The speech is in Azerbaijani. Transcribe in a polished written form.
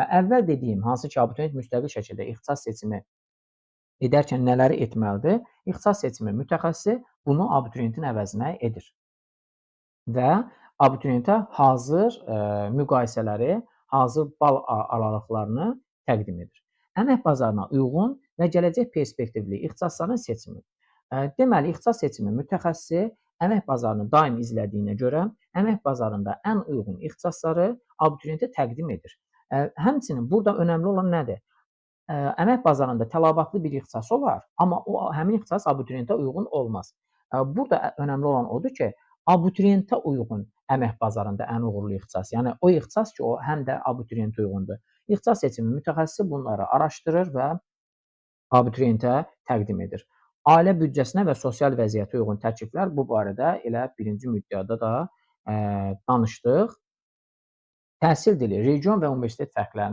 Əvvəl dediyim, hansı ki, abituriyent müstəqil şəkildə ixtisas seçimi edərkən nələri etməlidir? İxtisas seçimi mütəxəssisi bunu abituriyentin əvəzinə edir və abituriyentə hazır müqayisələri, hazır bal aralıqlarını təqdim edir. Əmək bazarına uyğun və gələcək perspektivli ixtisasların seçimi. Deməli, ixtisas seçimi mütəxəssisi əmək bazarını daim izlədiyinə görə, əmək bazarında ən uyğun ixtisasları abituriyentə təqdim edir. Həmçinin burada önəmli olan nədir? Əmək bazarında tələbatlı bir ixtisas olar, amma həmin ixtisas abituriyentə uyğun olmaz. Burada önəmli olan odur ki, abituriyentə uyğun əmək bazarında ən uğurlu ixtisas, yəni o ixtisas ki, o həm də abituriyentə uyğundur. İxtisas seçimi mütəxəssisi bunları araşdırır və abituriyentə təqdim edir. Ailə büdcəsinə və sosial vəziyyətə uyğun təkliflər bu barədə elə birinci müddəada da danışdıq. Təhsil dili, region və universitet fərqləri.